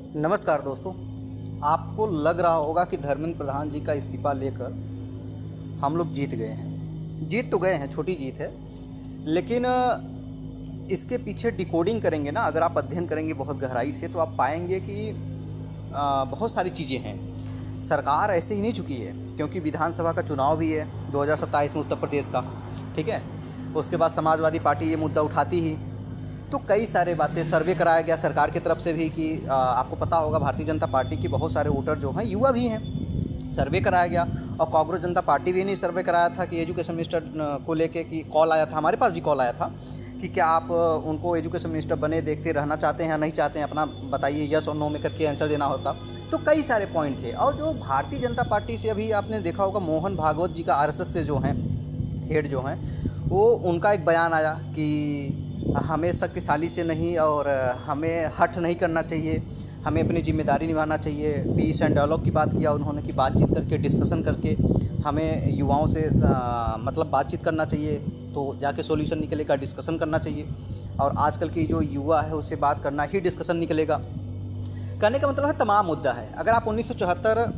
नमस्कार दोस्तों। आपको लग रहा होगा कि धर्मेंद्र प्रधान जी का इस्तीफा लेकर हम लोग जीत गए हैं। जीत तो गए हैं, छोटी जीत है, लेकिन इसके पीछे डिकोडिंग करेंगे ना, अगर आप अध्ययन करेंगे बहुत गहराई से तो आप पाएंगे कि बहुत सारी चीज़ें हैं। सरकार ऐसे ही नहीं चुकी है, क्योंकि विधानसभा का चुनाव भी है 2027 में उत्तर प्रदेश का, ठीक है। उसके बाद समाजवादी पार्टी ये मुद्दा उठाती ही, तो कई सारे बातें सर्वे कराया गया सरकार की तरफ से भी कि आपको पता होगा भारतीय जनता पार्टी के बहुत सारे वोटर जो हैं युवा भी हैं। सर्वे कराया गया, और कांग्रेस जनता पार्टी भी नहीं सर्वे कराया था कि एजुकेशन मिनिस्टर को लेके कि कॉल आया था, हमारे पास भी कॉल आया था कि क्या आप उनको एजुकेशन मिनिस्टर बने देखते रहना चाहते हैं या नहीं चाहते हैं, अपना बताइए, यस और नो में करके आंसर देना होता। तो कई सारे पॉइंट थे। और जो भारतीय जनता पार्टी से अभी आपने देखा होगा मोहन भागवत जी का आरएसएस से जो हैं हेड जो हैं, वो उनका एक बयान आया कि हमें शक्तिशाली से नहीं और हमें हठ नहीं करना चाहिए, हमें अपनी जिम्मेदारी निभाना चाहिए। पीस एंड डायलॉग की बात किया उन्होंने कि बातचीत करके, डिस्कशन करके हमें युवाओं से मतलब बातचीत करना चाहिए, तो जाके सॉल्यूशन निकलेगा। डिस्कशन करना चाहिए, और आजकल की जो युवा है उससे बात करना ही डिस्कशन निकलेगा। कहने का मतलब है तमाम मुद्दा है। अगर आप 1974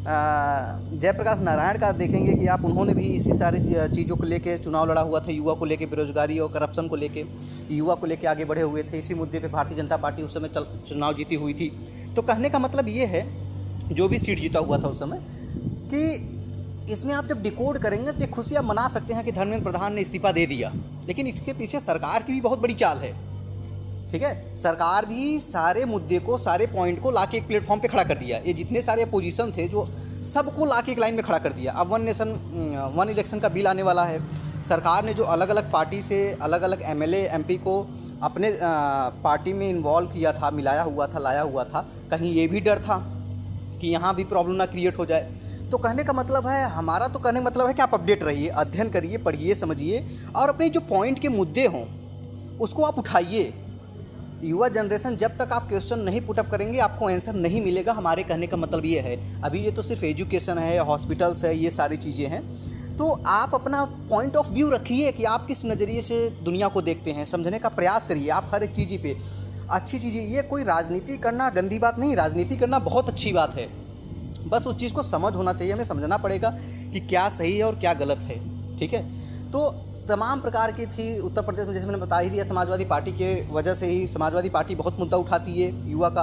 जयप्रकाश नारायण का देखेंगे कि आप, उन्होंने भी इसी सारी चीज़ों को लेके चुनाव लड़ा हुआ था। युवा को लेके, बेरोजगारी और करप्शन को लेके, युवा को लेके आगे बढ़े हुए थे। इसी मुद्दे पे भारतीय जनता पार्टी उस समय चुनाव जीती हुई थी। तो कहने का मतलब ये है, जो भी सीट जीता हुआ था उस समय, कि इसमें आप जब डिकोड करेंगे तो खुशी आप मना सकते हैं कि धर्मेंद्र प्रधान ने इस्तीफा दे दिया, लेकिन इसके पीछे सरकार की भी बहुत बड़ी चाल है, ठीक है। सरकार भी सारे मुद्दे को, सारे पॉइंट को लाके एक प्लेटफॉर्म पे खड़ा कर दिया। ये जितने सारे अपोजिशन थे जो सबको लाके एक लाइन में खड़ा कर दिया। अब वन नेशन वन इलेक्शन का बिल आने वाला है। सरकार ने जो अलग अलग पार्टी से अलग अलग एमएलए एमपी को अपने पार्टी में इन्वॉल्व किया था, मिलाया हुआ था, लाया हुआ था, कहीं ये भी डर था कि यहाँ भी प्रॉब्लम ना क्रिएट हो जाए। तो कहने का मतलब है, हमारा तो कहने का मतलब है कि आप अपडेट रहिए, अध्ययन करिए, पढ़िए, समझिए, और अपने जो पॉइंट के मुद्दे हों उसको आप उठाइए। युवा जनरेशन जब तक आप क्वेश्चन नहीं पुटअप करेंगे आपको आंसर नहीं मिलेगा। हमारे कहने का मतलब ये है, अभी ये तो सिर्फ एजुकेशन है, हॉस्पिटल्स है, ये सारी चीज़ें हैं। तो आप अपना पॉइंट ऑफ व्यू रखिए कि आप किस नज़रिए से दुनिया को देखते हैं, समझने का प्रयास करिए। आप हर एक चीज़ पे अच्छी चीज़ें, ये कोई राजनीति करना गंदी बात नहीं, राजनीति करना बहुत अच्छी बात है। बस उस चीज़ को समझ होना चाहिए, हमें समझना पड़ेगा कि क्या सही है और क्या गलत है, ठीक है। तो तमाम प्रकार की थी उत्तर प्रदेश में, जैसे मैंने बता ही दिया, समाजवादी पार्टी के वजह से ही समाजवादी पार्टी बहुत मुद्दा उठाती है युवा का।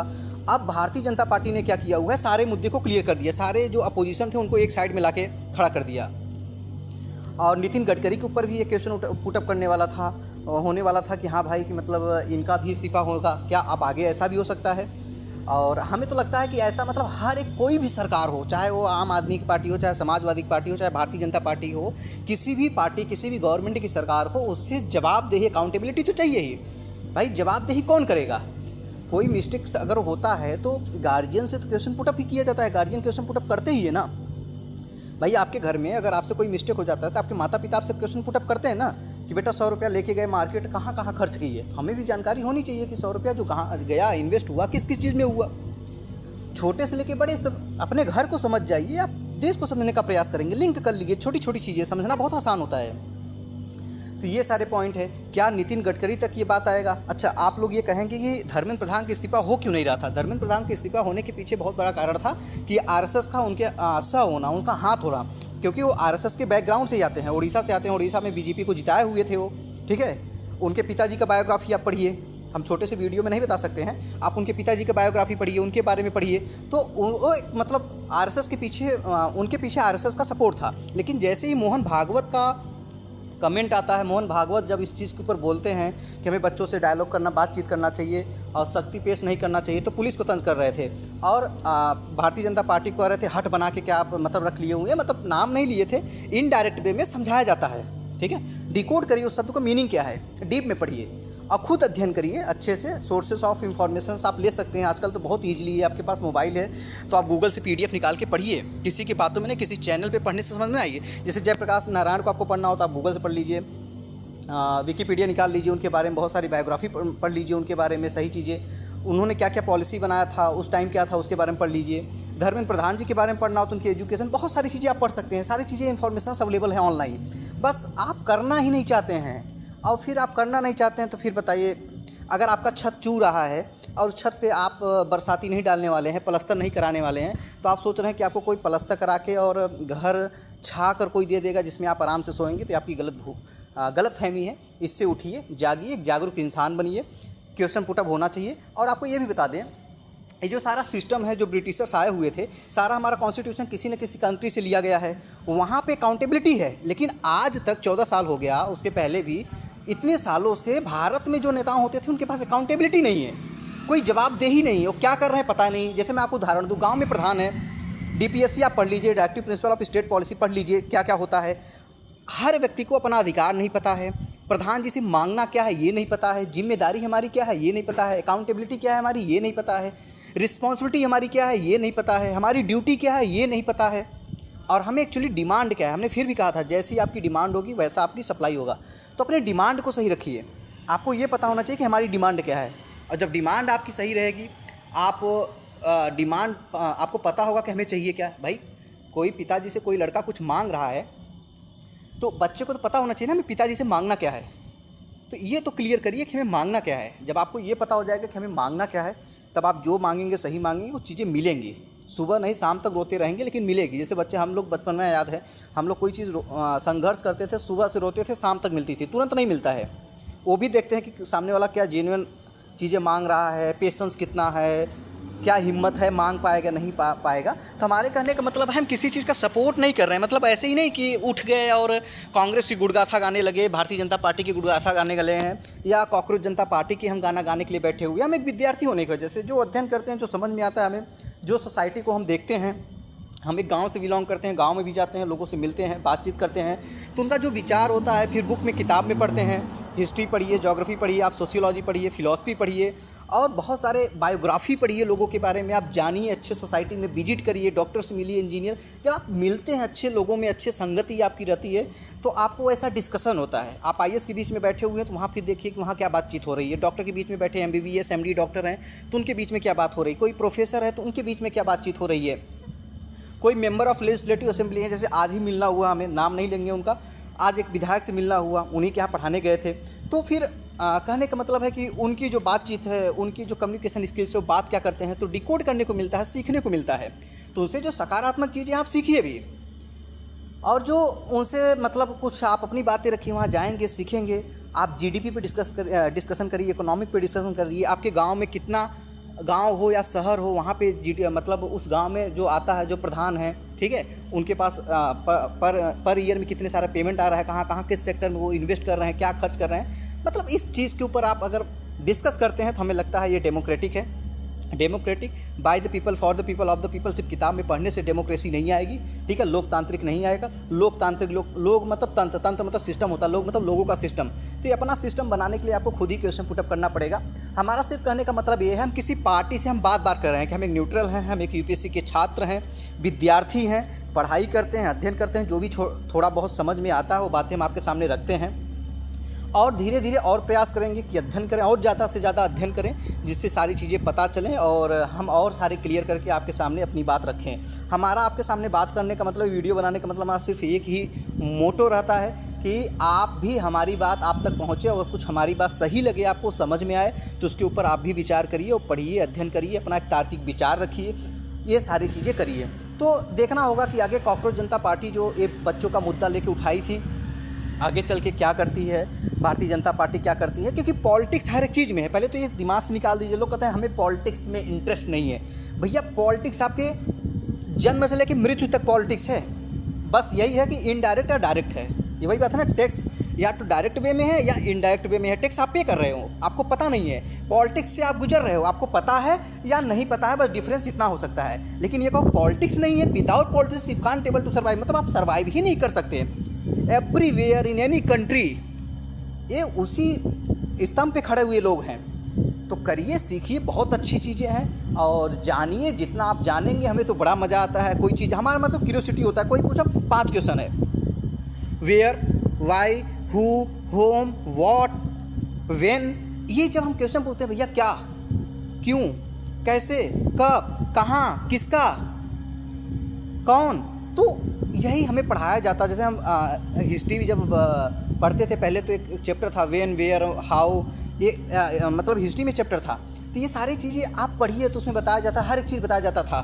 अब भारतीय जनता पार्टी ने क्या किया हुआ है, सारे मुद्दे को क्लियर कर दिया, सारे जो अपोजिशन थे उनको एक साइड में लाके खड़ा कर दिया। और नितिन गडकरी के ऊपर भी एक क्वेश्चन पुटअप करने वाला था, होने वाला था कि हाँ भाई, कि मतलब इनका भी इस्तीफा होगा क्या, अब आगे ऐसा भी हो सकता है। और हमें तो लगता है कि ऐसा मतलब हर एक कोई भी सरकार हो, चाहे वो आम आदमी की पार्टी हो, चाहे समाजवादी पार्टी हो, चाहे भारतीय जनता पार्टी हो, किसी भी पार्टी, किसी भी गवर्नमेंट की सरकार हो, उससे जवाबदेही, अकाउंटेबिलिटी तो चाहिए ही। भाई जवाबदेही कौन करेगा? कोई मिस्टेक्स अगर होता है तो गार्जियन से तो क्वेश्चन पुटअप ही किया जाता है, गार्जियन क्वेश्चन पुटअप करते ही है ना। भाई आपके घर में अगर आपसे कोई मिस्टेक हो जाता है तो आपके माता पिता आपसे क्वेश्चन पुटअप करते हैं ना कि बेटा 100 रुपया लेके गए मार्केट, कहाँ कहाँ खर्च की है। तो हमें भी जानकारी होनी चाहिए कि 100 रुपया जो कहाँ गया, इन्वेस्ट हुआ, किस किस चीज़ में हुआ। छोटे से लेके बड़े तक अपने घर को समझ जाइए, आप देश को समझने का प्रयास करेंगे। लिंक कर लीजिए, छोटी छोटी चीज़ें समझना बहुत आसान होता है। तो ये सारे पॉइंट है। क्या नितिन गडकरी तक ये बात आएगा? अच्छा, आप लोग ये कहेंगे कि धर्मेंद्र प्रधान का इस्तीफा हो क्यों नहीं रहा था। धर्मेंद्र प्रधान के इस्तीफा होने के पीछे बहुत बड़ा कारण था कि आरएसएस का उनके सा होना, उनका हाथ होना, क्योंकि वो आरएसएस के बैकग्राउंड से आते हैं, उड़ीसा से आते हैं, उड़ीसा में बीजेपी को जिताए हुए थे वो, ठीक है। उनके पिताजी का बायोग्राफी आप पढ़िए, हम छोटे से वीडियो में नहीं बता सकते हैं, आप उनके पिताजी का बायोग्राफी पढ़िए, उनके बारे में पढ़िए। तो वो मतलब आरएसएस के पीछे, उनके पीछे आरएसएस का सपोर्ट था। लेकिन जैसे ही मोहन भागवत का कमेंट आता है, मोहन भागवत जब इस चीज़ के ऊपर बोलते हैं कि हमें बच्चों से डायलॉग करना, बातचीत करना चाहिए और सख्ती पेश नहीं करना चाहिए, तो पुलिस को तंज कर रहे थे और भारतीय जनता पार्टी को कह रहे थे हट बना के क्या आप मतलब रख लिए हुए, मतलब नाम नहीं लिए थे, इनडायरेक्ट वे में समझाया जाता है, ठीक है। डिकोड करिए उस शब्द को, मीनिंग क्या है, डीप में पढ़िए और खुद अध्ययन करिए अच्छे से। सोर्सेस ऑफ इंफॉर्मेशन आप ले सकते हैं, आजकल तो बहुत ईजिली है, आपके पास मोबाइल है तो आप गूगल से पीडीएफ निकाल के पढ़िए। किसी की बातों में नहीं, किसी चैनल पे पढ़ने से समझ में आइए। जैसे जयप्रकाश नारायण को आपको पढ़ना हो तो आप गूगल से पढ़ लीजिए, विकीपीडिया निकाल लीजिए, उनके बारे में बहुत सारी बायोग्राफी पढ़ लीजिए, उनके बारे में सही चीज़ें, उन्होंने क्या क्या पॉलिसी बनाया था, उस टाइम क्या था, उसके बारे में पढ़ लीजिए। धर्मेंद्र प्रधान जी के बारे में पढ़ना हो तो उनकी एजुकेशन, बहुत सारी चीज़ें आप पढ़ सकते हैं। सारी चीज़ें इन्फॉर्मेशन अवेलेबल है ऑनलाइन, बस आप करना ही नहीं चाहते हैं। और फिर आप करना नहीं चाहते हैं तो फिर बताइए, अगर आपका छत चू रहा है और छत पे आप बरसाती नहीं डालने वाले हैं, प्लास्टर नहीं कराने वाले हैं, तो आप सोच रहे हैं कि आपको कोई प्लास्टर करा के और घर छा कर कोई दे देगा जिसमें आप आराम से सोएंगे, तो आपकी गलतफहमी है। इससे उठिए, जागिए, एक जागरूक इंसान बनिए, क्वेश्चन पुटअप होना चाहिए। और आपको ये भी बता दें, ये जो सारा सिस्टम है जो ब्रिटिशर्स आए हुए थे, सारा हमारा कॉन्स्टिट्यूशन किसी न किसी कंट्री से लिया गया है, वहाँ पे अकाउंटेबिलिटी है। लेकिन आज तक 14 साल हो गया, उससे पहले भी इतने सालों से भारत में जो नेता होते थे उनके पास अकाउंटेबिलिटी नहीं है, कोई जवाबदेही नहीं है, वो क्या कर रहे हैं पता नहीं। जैसे मैं आपको उदाहरण दूँ, गाँव में प्रधान है, DPSP आप पढ़ लीजिए, directive principle of state policy पढ़ लीजिए, क्या क्या होता है। हर व्यक्ति को अपना अधिकार नहीं पता है, प्रधान जी से मांगना क्या है ये नहीं पता है, जिम्मेदारी हमारी क्या है ये नहीं पता है, अकाउंटेबिलिटी क्या है हमारी ये नहीं पता है, रिस्पॉन्सिबिलिटी हमारी क्या है ये नहीं पता है, हमारी ड्यूटी क्या है ये नहीं पता है। और हमें एक्चुअली डिमांड क्या है, हमने फिर भी कहा था जैसी आपकी डिमांड होगी वैसा आपकी सप्लाई होगा। तो अपने डिमांड को सही रखिए, आपको ये पता होना चाहिए कि हमारी डिमांड क्या है। और जब डिमांड आपकी सही रहेगी, आप डिमांड आपको पता होगा कि हमें चाहिए क्या। भाई कोई पिताजी से कोई लड़का कुछ मांग रहा है तो बच्चे को तो पता होना चाहिए ना हमें पिताजी से मांगना क्या है। तो ये तो क्लियर करिए कि हमें मांगना क्या है। जब आपको ये पता हो जाएगा कि हमें मांगना क्या है, तब आप जो मांगेंगे सही मांगेंगे, वो चीज़ें मिलेंगी। सुबह नहीं शाम तक रोते रहेंगे लेकिन मिलेगी। जैसे बच्चे, हम लोग बचपन में याद है, हम लोग कोई चीज़ संघर्ष करते थे, सुबह से रोते थे, शाम तक मिलती थी, तुरंत नहीं मिलता है। वो भी देखते हैं कि सामने वाला क्या जेन्युइन चीज़ें मांग रहा है, पेशेंस कितना है, क्या हिम्मत है, मांग पाएगा नहीं पाएगा। तो हमारे कहने का मतलब है हम किसी चीज़ का सपोर्ट नहीं कर रहे हैं। मतलब ऐसे ही नहीं कि उठ गए और कांग्रेस की गुड़गाथा गाने लगे, भारतीय जनता पार्टी की गुड़गाथा गाने लगे हैं, या कॉकरोच जनता पार्टी की हम गाना गाने के लिए बैठे हुए। हम एक विद्यार्थी होने की वजह से जो अध्ययन करते हैं, जो समझ में आता है हमें, जो सोसाइटी को हम देखते हैं, हम एक गांव से बिलोंग करते हैं, गांव में भी जाते हैं, लोगों से मिलते हैं, बातचीत करते हैं, तो उनका जो विचार होता है फिर बुक में, किताब में पढ़ते हैं। हिस्ट्री पढ़िए, ज्योग्राफी पढ़िए, आप सोशियोलॉजी पढ़िए, फिलॉसफी पढ़िए, और बहुत सारे बायोग्राफी पढ़िए लोगों के बारे में। आप जानिए, अच्छे सोसाइटी में विजिट करिए, डॉक्टर से मिलिए, इंजीनियर। जब आप मिलते हैं अच्छे लोगों में, अच्छे संगति आपकी रहती है, तो आपको ऐसा डिस्कशन होता है। आप IAS के बीच में बैठे हुए हैं तो वहाँ फिर देखिए कि वहाँ क्या बातचीत हो रही है। डॉक्टर के बीच में बैठे MBBS MD डॉक्टर हैं तो उनके बीच में क्या बात हो रही है। कोई प्रोफेसर है तो उनके बीच में क्या बातचीत हो रही है। कोई मेंबर ऑफ लेजिस्लेटिव असेंबली है, जैसे आज ही मिलना हुआ, हमें नाम नहीं लेंगे उनका, आज एक विधायक से मिलना हुआ, उन्हीं के यहाँ पढ़ाने गए थे। तो फिर कहने का मतलब है कि उनकी जो बातचीत है, उनकी जो कम्युनिकेशन स्किल्स है, वो बात क्या करते हैं, तो डिकोड करने को मिलता है, सीखने को मिलता है। तो उनसे जो सकारात्मक चीज़ें आप सीखिए भी, और जो उनसे मतलब कुछ आप अपनी बातें रखिए, वहाँ जाएंगे, सीखेंगे। आप GDP पे डिस्कशन करिए, इकोनॉमिक पे डिस्कशन करिए। आपके गाँव में कितना, गांव हो या शहर हो, वहाँ पे मतलब उस गांव में जो आता है, जो प्रधान है, ठीक है, उनके पास पर ईयर में कितने सारा पेमेंट आ रहा है, कहाँ कहाँ किस सेक्टर में वो इन्वेस्ट कर रहे हैं, क्या खर्च कर रहे हैं। मतलब इस चीज़ के ऊपर आप अगर डिस्कस करते हैं तो हमें लगता है ये डेमोक्रेटिक है। Democratic, by the people for the people of the people. सिर्फ किताब में पढ़ने से डेमोक्रेसी नहीं आएगी, ठीक है, लोकतांत्रिक नहीं आएगा। लोकतांत्रिक, लोग मतलब तंत्र, तंत्र मतलब सिस्टम होता है, लोग मतलब लोगों का सिस्टम। तो ये अपना सिस्टम बनाने के लिए आपको खुद ही क्वेश्चन पुटअप करना पड़ेगा। हमारा सिर्फ कहने का मतलब ये है, हम किसी पार्टी से हम बात कर रहे हैं कि हम एक न्यूट्रल हैं, हम एक UPSC के छात्र हैं, विद्यार्थी हैं, पढ़ाई करते हैं, अध्ययन करते हैं, जो भी थोड़ा बहुत समझ में आता है वो बातें हम आपके सामने रखते हैं। और धीरे धीरे और प्रयास करेंगे कि अध्ययन करें, और ज़्यादा से ज़्यादा अध्ययन करें, जिससे सारी चीज़ें पता चलें और हम और सारे क्लियर करके आपके सामने अपनी बात रखें। हमारा आपके सामने बात करने का मतलब, वीडियो बनाने का मतलब हमारा सिर्फ एक ही मोटो रहता है कि आप भी, हमारी बात आप तक पहुँचे, और कुछ हमारी बात सही लगे, आपको समझ में आए, तो उसके ऊपर आप भी विचार करिए और पढ़िए, अध्ययन करिए, अपना एक तार्किक विचार रखिए, ये सारी चीज़ें करिए। तो देखना होगा कि आगे कॉकरोच जनता पार्टी जो एक बच्चों का मुद्दा लेके उठाई थी, आगे चल के क्या करती है, भारतीय जनता पार्टी क्या करती है। क्योंकि पॉलिटिक्स हर एक चीज़ में है। पहले तो ये दिमाग से निकाल दीजिए, लोग कहते हैं हमें पॉलिटिक्स में इंटरेस्ट नहीं है। भैया पॉलिटिक्स आपके जन्म से लेकर मृत्यु तक पॉलिटिक्स है। बस यही है कि इनडायरेक्ट या डायरेक्ट है। ये वही बात है ना, टैक्स या तो डायरेक्ट वे में है या इनडायरेक्ट वे में है। टैक्स आप पे कर रहे हो, आपको पता नहीं है। पॉलिटिक्स से आप गुजर रहे हो, आपको पता है या नहीं पता है, बस डिफरेंस इतना हो सकता है। लेकिन ये कहो पॉलिटिक्स नहीं है, without politics you can't able to survive, मतलब आप सर्वाइव ही नहीं कर सकते। एवरीवेयर इन एनी कंट्री, ये उसी स्तंभ पे खड़े हुए लोग हैं। तो करिए, सीखिए, बहुत अच्छी चीज़ें हैं और जानिए। जितना आप जानेंगे हमें तो बड़ा मज़ा आता है। कोई चीज़ हमारा मतलब क्यूरियोसिटी होता है। कोई पूछा 5 क्वेश्चन है, where, why, who, whom, what, when. ये जब हम क्वेश्चन पूछते हैं, भैया क्या, क्यों, कैसे, कब, कहाँ, किसका, कौन, तो यही हमें पढ़ाया जाता है। जैसे हम हिस्ट्री जब पढ़ते थे, पहले तो एक चैप्टर था व्हेन, वेयर, हाउ, ये मतलब हिस्ट्री में चैप्टर था। तो ये सारी चीज़ें आप पढ़िए तो उसमें बताया जाता, हर एक चीज़ बताया जाता था,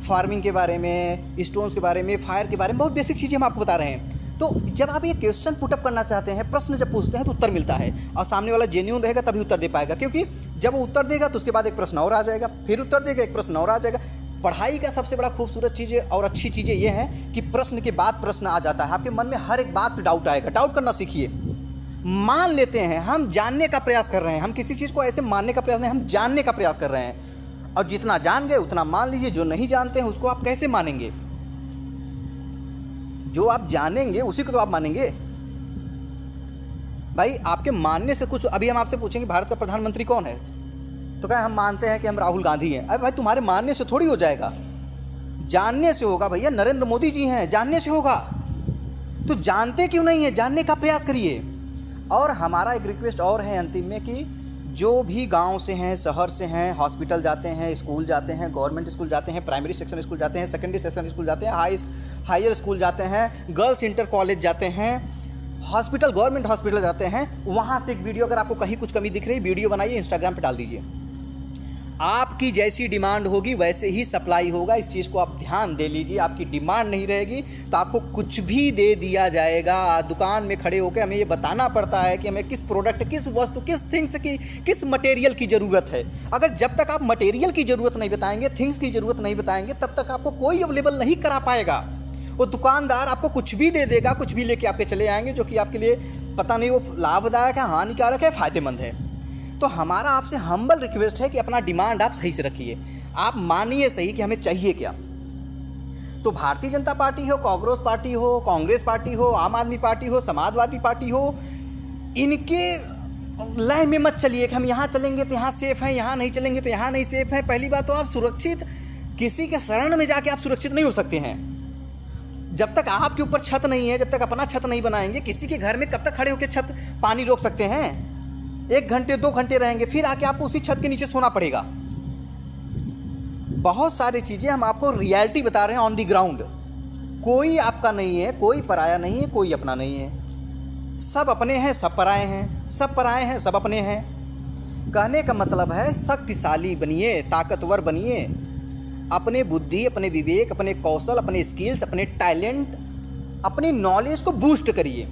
फार्मिंग के बारे में, स्टोन्स के बारे में, फायर के बारे में, बहुत बेसिक चीज़ें हम आपको बता रहे हैं। तो जब आप ये क्वेश्चन पुटअप करना चाहते हैं, प्रश्न जब पूछते हैं तो उत्तर मिलता है, और सामने वाला जेन्युइन रहेगा तभी उत्तर दे पाएगा, क्योंकि जब वो उत्तर देगा तो उसके बाद एक प्रश्न और आ जाएगा, फिर उत्तर देगा, एक प्रश्न और आ जाएगा। पढ़ाई का सबसे बड़ा खूबसूरत चीज़ और अच्छी चीज़ें ये हैं कि प्रश्न के बाद प्रश्न आ जाता है, आपके मन में हर एक बात पर डाउट आएगा। डाउट करना सीखिए, मान लेते हैं, हम जानने का प्रयास कर रहे हैं, हम किसी चीज़ को ऐसे मानने का प्रयास नहीं, हम जानने का प्रयास कर रहे हैं, और जितना जान गए उतना मान लीजिए। जो नहीं जानते हैं उसको आप कैसे मानेंगे? जो आप जानेंगे उसी को तो आप मानेंगे भाई। आपके मानने से कुछ, अभी हम आपसे पूछेंगे भारत का प्रधानमंत्री कौन है, तो क्या हम मानते हैं कि हम राहुल गांधी हैं। अरे भाई, तुम्हारे मानने से थोड़ी हो जाएगा, जानने से होगा भैया। नरेंद्र मोदी जी हैं, जानने से होगा। तो जानते क्यों नहीं है, जानने का प्रयास करिए। और हमारा एक रिक्वेस्ट और है अंतिम में कि जो भी गांव से हैं, शहर से हैं, हॉस्पिटल जाते हैं, स्कूल जाते हैं, गवर्नमेंट स्कूल जाते हैं, प्राइमरी सेक्शन स्कूल जाते हैं, सेकेंडरी सेक्शन स्कूल जाते हैं, हायर स्कूल जाते हैं, गर्ल्स इंटर कॉलेज जाते हैं, हॉस्पिटल, गवर्नमेंट हॉस्पिटल जाते हैं, वहाँ से एक वीडियो, अगर आपको कहीं कुछ कमी दिख रही, वीडियो बनाइए, इंस्टाग्राम पे डाल दीजिए। आपकी जैसी डिमांड होगी वैसे ही सप्लाई होगा, इस चीज़ को आप ध्यान दे लीजिए। आपकी डिमांड नहीं रहेगी तो आपको कुछ भी दे दिया जाएगा। दुकान में खड़े होकर हमें ये बताना पड़ता है कि हमें किस प्रोडक्ट, किस वस्तु, किस थिंग्स की, किस मटेरियल की ज़रूरत है। अगर जब तक आप मटेरियल की ज़रूरत नहीं बताएंगे, थिंग्स की ज़रूरत नहीं बताएंगे, तब तक आपको कोई अवेलेबल नहीं करा पाएगा। वो दुकानदार आपको कुछ भी दे देगा, कुछ भी लेके आपके चले आएंगे, जो कि आपके लिए पता नहीं वो लाभदायक है, हानिकारक है, फ़ायदेमंद है। तो हमारा आपसे हम्बल रिक्वेस्ट है कि अपना डिमांड आप सही से रखिए, आप मानिए सही कि हमें चाहिए क्या। तो भारतीय जनता पार्टी हो, कांग्रेस पार्टी हो, कांग्रेस पार्टी हो, आम आदमी पार्टी हो, समाजवादी पार्टी हो, इनके लय में मत चलिए कि हम यहाँ चलेंगे तो यहाँ सेफ हैं, यहाँ नहीं चलेंगे तो यहाँ नहीं सेफ है। पहली बात तो आप सुरक्षित, किसी के शरण में जाके आप सुरक्षित नहीं हो सकते हैं। जब तक आपके ऊपर छत नहीं है, जब तक अपना छत नहीं बनाएंगे, किसी के घर में कब तक खड़े होकर छत पानी रोक सकते हैं? 1 घंटे 2 घंटे रहेंगे, फिर आके आपको उसी छत के नीचे सोना पड़ेगा। बहुत सारी चीज़ें हम आपको रियलिटी बता रहे हैं ऑन दी ग्राउंड। कोई आपका नहीं है, कोई पराया नहीं है, कोई अपना नहीं है। सब अपने हैं, सब पराए हैं, सब पराए हैं, सब अपने हैं। कहने का मतलब है शक्तिशाली बनिए, ताकतवर बनिए, अपने बुद्धि, अपने विवेक, अपने कौशल, अपने स्किल्स, अपने टैलेंट, अपनी नॉलेज को बूस्ट करिए।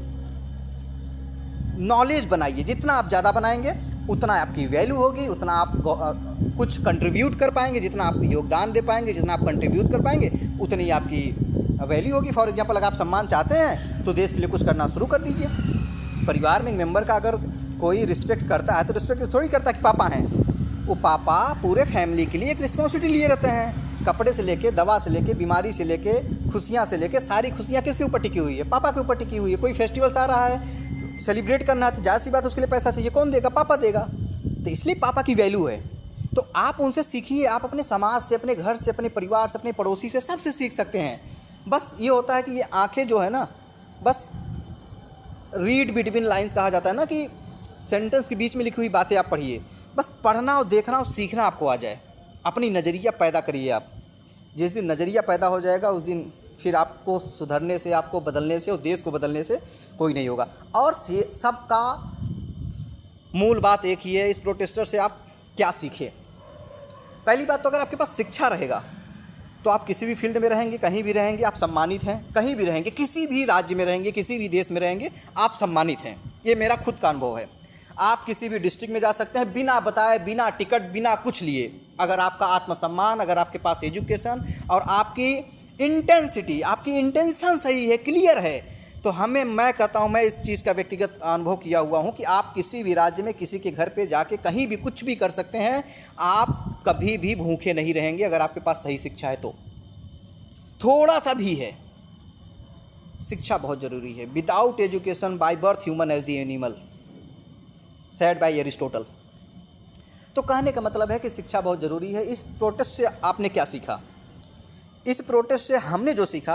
नॉलेज बनाइए, जितना आप ज़्यादा बनाएंगे उतना आपकी वैल्यू होगी, उतना आप कुछ कंट्रीब्यूट कर पाएंगे, जितना आप योगदान दे पाएंगे, जितना आप कंट्रीब्यूट कर पाएंगे उतनी आपकी वैल्यू होगी। फॉर एग्जांपल, अगर आप सम्मान चाहते हैं तो देश के लिए कुछ करना शुरू कर दीजिए। परिवार में एक मेंबर का अगर कोई रिस्पेक्ट करता है तो रिस्पेक्ट थोड़ी करता कि पापा हैं, वो पापा पूरे फैमिली के लिए एक रिस्पॉन्सिबिलिटी लिए रहते हैं। कपड़े से लेके, दवा से लेके, बीमारी से लेके, खुशियाँ से लेके, सारी खुशियाँ किसके ऊपर टिकी हुई है? पापा के ऊपर टिकी हुई है। कोई फेस्टिवल्स आ रहा है, सेलिब्रेट करना है तो जाहिर सी बात उसके लिए पैसा चाहिए, कौन देगा? पापा देगा। तो इसलिए पापा की वैल्यू है। तो आप उनसे सीखिए, आप अपने समाज से, अपने घर से, अपने परिवार से, अपने पड़ोसी से, सबसे सीख सकते हैं। बस ये होता है कि ये आंखें जो है ना, बस रीड बिटवीन लाइंस कहा जाता है ना, कि सेंटेंस के बीच में लिखी हुई बातें आप पढ़िए। बस पढ़ना और देखना और सीखना आपको आ जाए। अपनी नज़रिया पैदा करिए आप। जिस दिन नज़रिया पैदा हो जाएगा उस दिन फिर आपको सुधरने से, आपको बदलने से और देश को बदलने से कोई नहीं होगा। और सबका मूल बात एक ही है, इस प्रोटेस्टर से आप क्या सीखें? पहली बात तो अगर आपके पास शिक्षा रहेगा तो आप किसी भी फील्ड में रहेंगे, कहीं भी रहेंगे, आप सम्मानित हैं। कहीं भी रहेंगे, किसी भी राज्य में रहेंगे, किसी भी देश में रहेंगे, आप सम्मानित हैं। ये मेरा खुद का अनुभव है। आप किसी भी डिस्ट्रिक्ट में जा सकते हैं बिना बताए, बिना टिकट, बिना कुछ लिए। अगर आपका आत्मसम्मान, अगर आपके पास एजुकेशन और आपकी इंटेंसिटी, आपकी इंटेंशन सही है, क्लियर है, तो मैं कहता हूँ, मैं इस चीज़ का व्यक्तिगत अनुभव किया हुआ हूँ कि आप किसी भी राज्य में किसी के घर पे जाके कहीं भी कुछ भी कर सकते हैं। आप कभी भी भूखे नहीं रहेंगे अगर आपके पास सही शिक्षा है तो। थोड़ा सा भी है, शिक्षा बहुत ज़रूरी है। Without education by birth human as the animal, said by Aristotle. तो कहने का मतलब है कि शिक्षा बहुत ज़रूरी है। इस प्रोटेस्ट से आपने क्या सीखा? इस प्रोटेस्ट से हमने जो सीखा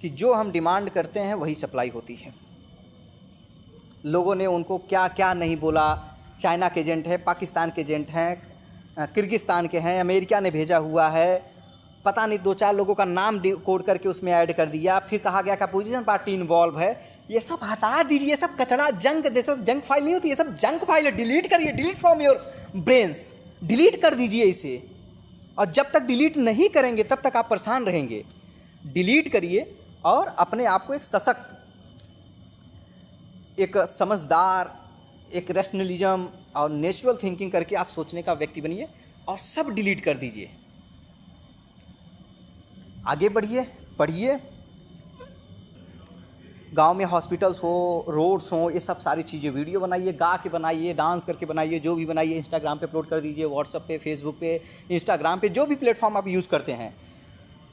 कि जो हम डिमांड करते हैं वही सप्लाई होती है। लोगों ने उनको क्या क्या नहीं बोला। चाइना के एजेंट है, पाकिस्तान के एजेंट हैं, किर्गिस्तान के हैं, अमेरिका ने भेजा हुआ है, पता नहीं 2-4 लोगों का नाम कोड करके उसमें ऐड कर दिया। फिर कहा गया कि अपोजिशन पार्टी इन्वॉल्व है। ये सब हटा दीजिए, ये सब कचरा, जंक, जैसे जंक फाइल नहीं होती, ये सब जंक फाइल है। डिलीट करिए, delete from your brains. Delete कर दीजिए इसे। और जब तक डिलीट नहीं करेंगे तब तक आप परेशान रहेंगे। डिलीट करिए और अपने आप को एक सशक्त, एक समझदार, एक रैशनलिज्म और नेचुरल थिंकिंग करके आप सोचने का व्यक्ति बनिए और सब डिलीट कर दीजिए। आगे बढ़िए, पढ़िए। गांव में हॉस्पिटल्स हो, रोड्स हो, ये सब सारी चीज़ें वीडियो बनाइए, गा के बनाइए, डांस करके बनाइए, जो भी बनाइए इंस्टाग्राम पे अपलोड कर दीजिए, व्हाट्सएप पे, फेसबुक पे, इंस्टाग्राम पे, जो भी प्लेटफॉर्म आप यूज़ करते हैं।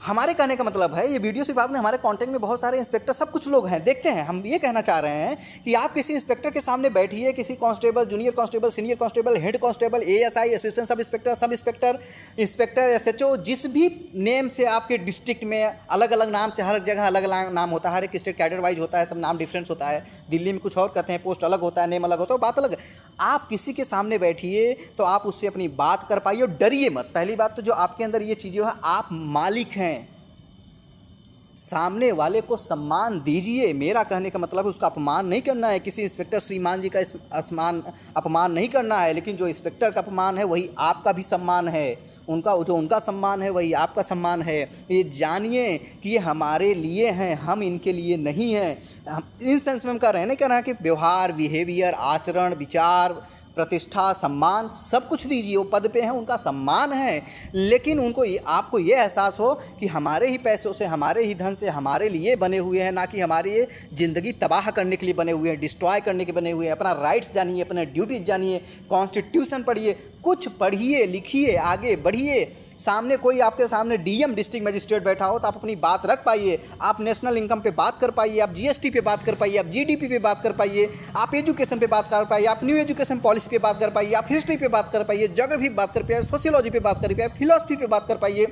हमारे कहने का मतलब है, ये वीडियो सिर्फ आपने, हमारे कांटेक्ट में बहुत सारे इंस्पेक्टर सब कुछ लोग हैं, देखते हैं। हम ये कहना चाह रहे हैं कि आप किसी इंस्पेक्टर के सामने बैठिए, किसी constable, junior constable, senior constable, head constable, ASI, assistant sub inspector, inspector, SHO, जिस भी नेम से आपके डिस्ट्रिक्ट में अलग अलग नाम से, हर जगह अलग अलग नाम होता है, हर एक स्टेट कैडर वाइज होता है, सब नाम डिफरेंस होता है। दिल्ली में कुछ और कहते हैं, पोस्ट अलग होता है, नेम अलग होता है, बात अलग है। आप किसी के सामने बैठिए तो आप उससे अपनी बात कर पाइए और डरिए मत। पहली बात तो जो आपके अंदर ये चीज़ें है, आप मालिक हैं, सामने वाले को सम्मान दीजिए। मेरा कहने का मतलब है उसका अपमान नहीं करना है, किसी इंस्पेक्टर श्रीमान जी का अपमान नहीं करना है, लेकिन जो इंस्पेक्टर का अपमान है वही आपका भी सम्मान है, उनका सम्मान है वही आपका सम्मान है। ये जानिए कि ये हमारे लिए हैं, हम इनके लिए नहीं हैं। हम इन सेंस में हम कह रहे हैं नहीं, कह रहे हैं कि व्यवहार, बिहेवियर, आचरण, विचार, प्रतिष्ठा, सम्मान सब कुछ दीजिए। वो पद पे हैं, उनका सम्मान है, लेकिन उनको आपको ये एहसास हो कि हमारे ही पैसों से, हमारे ही धन से हमारे लिए बने हुए हैं, ना कि हमारी ये ज़िंदगी तबाह करने के लिए बने हुए हैं, डिस्ट्रॉय करने के बने हुए हैं। अपना राइट्स जानिए, अपने ड्यूटीज़ जानिए, कॉन्स्टिट्यूशन पढ़िए, कुछ पढ़िए, लिखिए, आगे बढ़िए। सामने कोई आपके सामने डीएम, डिस्ट्रिक्ट मजिस्ट्रेट बैठा हो तो आप अपनी बात रख पाइए, आप नेशनल इनकम पे बात कर पाइए, आप जीएसटी पे बात कर पाइए, आप जीडीपी पे बात कर पाइए, आप एजुकेशन पे बात कर पाइए, आप न्यू एजुकेशन पॉलिसी पे बात कर पाइए, आप हिस्ट्री पे बात कर पाइए, ज्योग्राफी पे बात कर पाइए, सोशियोलॉजी पे बात कर पाइए, फिलॉसफी पे बात कर पाइए,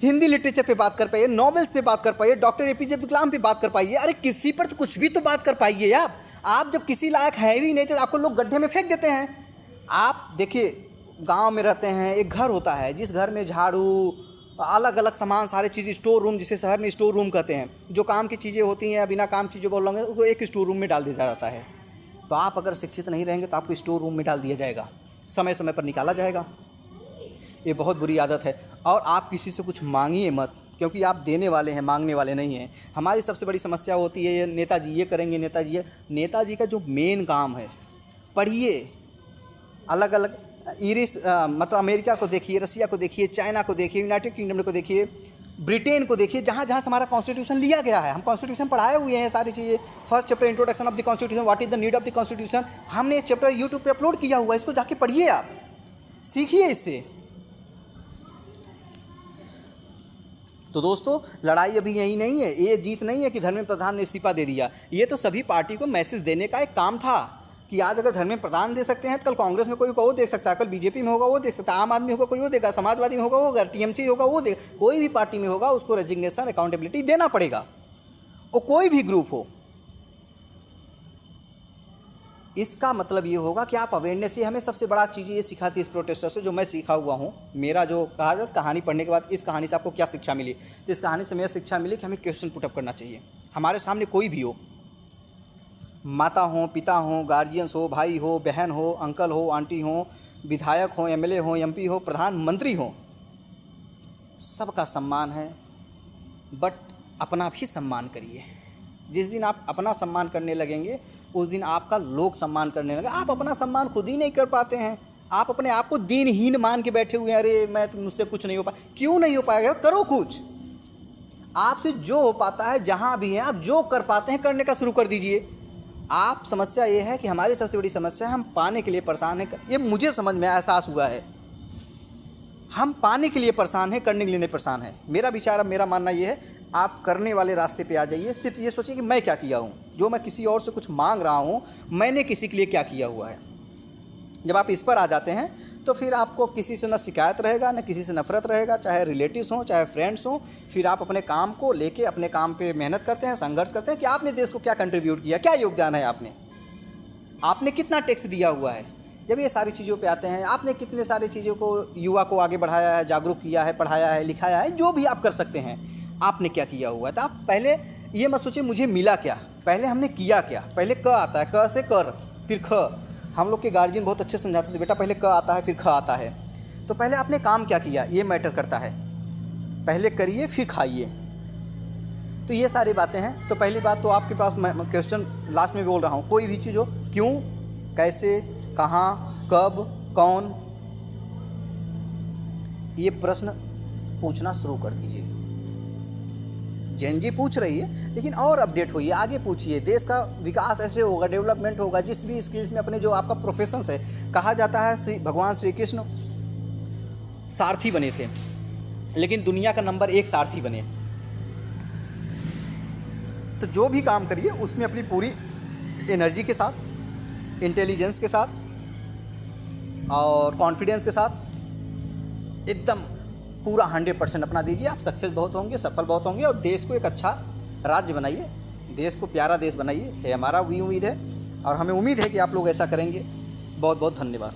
हिंदी लिटरेचर पे बात कर पाइए, नॉवेल्स पे बात कर पाइए, डॉक्टर एपीजे अब्दुल कलाम पे बात कर पाइए। अरे किसी पर तो कुछ भी तो बात कर पाइए। आप जब किसी लायक है भी नहीं तो आपको लोग गड्ढे में फेंक देते हैं। आप देखिए, गांव में रहते हैं, एक घर होता है, जिस घर में झाड़ू, अलग अलग सामान, सारी चीज़, स्टोर रूम, जिसे शहर में स्टोर रूम कहते हैं, जो काम की चीज़ें होती हैं, बिना काम चीज़ें बोल रहे उसको एक स्टोर रूम में डाल दिया जाता है। तो आप अगर शिक्षित नहीं रहेंगे तो आपको स्टोर रूम में डाल दिया जाएगा, समय समय पर निकाला जाएगा। ये बहुत बुरी आदत है। और आप किसी से कुछ मांगिए मत, क्योंकि आप देने वाले हैं, मांगने वाले नहीं हैं। हमारी सबसे बड़ी समस्या होती है, ये नेताजी ये करेंगे, नेताजी का जो मेन काम है, पढ़िए, अलग अलग मतलब अमेरिका को देखिए, रसिया को देखिए, चाइना को देखिए, यूनाइटेड किंगडम को देखिए, ब्रिटेन को देखिए, जहाँ जहाँ से हमारा कॉन्स्टिट्यूशन लिया गया है। हम कॉन्स्टिट्यूशन पढ़ाए हुए हैं सारी चीज़ें। First chapter introduction of the constitution, what is the need of the constitution, हमने ये चैप्टर यूट्यूब पे अपलोड किया हुआ है, इसको जाके पढ़िए, आप सीखिए इससे। तो दोस्तों, लड़ाई अभी यही नहीं है, ये जीत नहीं है कि धर्मेंद्र प्रधान ने इस्तीफा दे दिया। ये तो सभी पार्टी को मैसेज देने का एक काम था कि आज अगर धर्मेंद्र प्रधान दे सकते हैं तो कल कांग्रेस में कोई वो देख सकता है, कल बीजेपी में होगा वो देख सकता है, आम आदमी होगा कोई वो देगा, समाजवादी में होगा, टीएमसी होगा वो देगा, कोई भी पार्टी में होगा, उसको रेजिग्नेशन, अकाउंटेबिलिटी देना पड़ेगा, वो कोई भी ग्रुप हो। इसका मतलब ये होगा कि आप अवेयरनेस, ये हमें सबसे बड़ा चीज़ ये सिखाती है इस प्रोटेस्टर से, जो मैं सीखा हुआ हूँ। मेरा जो कहा जाए, कहानी पढ़ने के बाद इस कहानी से आपको क्या शिक्षा मिली, तो इस कहानी से मेरी शिक्षा मिली कि हमें क्वेश्चन पुटअप करना चाहिए। हमारे सामने कोई भी हो, माता हो, पिता हो, गार्जियंस हो, भाई हो, बहन हो, अंकल हो, आंटी हो, विधायक हो, एमएलए हो, एमपी हो, प्रधानमंत्री हो, सबका सम्मान है, बट अपना भी सम्मान करिए। जिस दिन आप अपना सम्मान करने लगेंगे उस दिन आपका लोग सम्मान करने लगे। आप अपना सम्मान खुद ही नहीं कर पाते हैं, आप अपने आप को दीनहीन मान के बैठे हुए हैं, अरे मैं तो, मुझसे कुछ नहीं हो पाया। क्यों नहीं हो पाएगा? करो कुछ। आपसे जो हो पाता है, जहाँ भी हैं आप जो कर पाते हैं करने का शुरू कर दीजिए। आप, समस्या ये है कि हमारी सबसे बड़ी समस्या है, हम पाने के लिए परेशान हैं। ये मुझे समझ में एहसास हुआ है, हम पाने के लिए परेशान हैं, करने के लिए नहीं परेशान हैं। मेरा विचार, मेरा मानना ये है, आप करने वाले रास्ते पे आ जाइए। सिर्फ ये सोचिए कि मैं क्या किया हूँ, जो मैं किसी और से कुछ मांग रहा हूँ, मैंने किसी के लिए क्या किया हुआ है। जब आप इस पर आ जाते हैं तो फिर आपको किसी से न शिकायत रहेगा, न किसी से नफरत रहेगा, चाहे रिलेटिव्स हों, चाहे फ्रेंड्स हों। फिर आप अपने काम को लेके अपने काम पे मेहनत करते हैं, संघर्ष करते हैं कि आपने देश को क्या कंट्रीब्यूट किया, क्या योगदान है, आपने कितना टैक्स दिया हुआ है। जब ये सारी चीज़ों पे आते हैं, आपने कितने सारी चीज़ों को, युवा को आगे बढ़ाया है, जागरूक किया है, पढ़ाया है, लिखाया है, जो भी आप कर सकते हैं, आपने क्या किया हुआ है। तो आप पहले ये मत सोचिए मुझे मिला क्या, पहले हमने किया क्या। पहले क आता है, क से कर, फिर ख। हम लोग के गार्जियन बहुत अच्छे समझाते थे, बेटा पहले क आता है फिर ख आता है। तो पहले आपने काम क्या किया ये मैटर करता है, पहले करिए फिर खाइए। तो ये सारी बातें हैं। तो पहली बात तो आपके पास मैं क्वेश्चन लास्ट में बोल रहा हूँ, कोई भी चीज़ हो, क्यों, कैसे, कहाँ, कब, कौन, ये प्रश्न पूछना शुरू कर दीजिए। जैन जी पूछ रही है, लेकिन और अपडेट होइए, आगे पूछिए। देश का विकास ऐसे होगा, डेवलपमेंट होगा जिस भी स्किल्स में अपने जो आपका प्रोफेशंस है। कहा जाता है भगवान श्री कृष्ण सारथी बने थे, लेकिन दुनिया का नंबर 1 सारथी बने। तो जो भी काम करिए उसमें अपनी पूरी एनर्जी के साथ, इंटेलिजेंस के साथ और कॉन्फिडेंस के साथ एकदम पूरा 100% अपना दीजिए। आप सक्सेस बहुत होंगे, सफल बहुत होंगे और देश को एक अच्छा राज्य बनाइए, देश को प्यारा देश बनाइए, है हमारा भी उम्मीद है और हमें उम्मीद है कि आप लोग ऐसा करेंगे। बहुत बहुत धन्यवाद।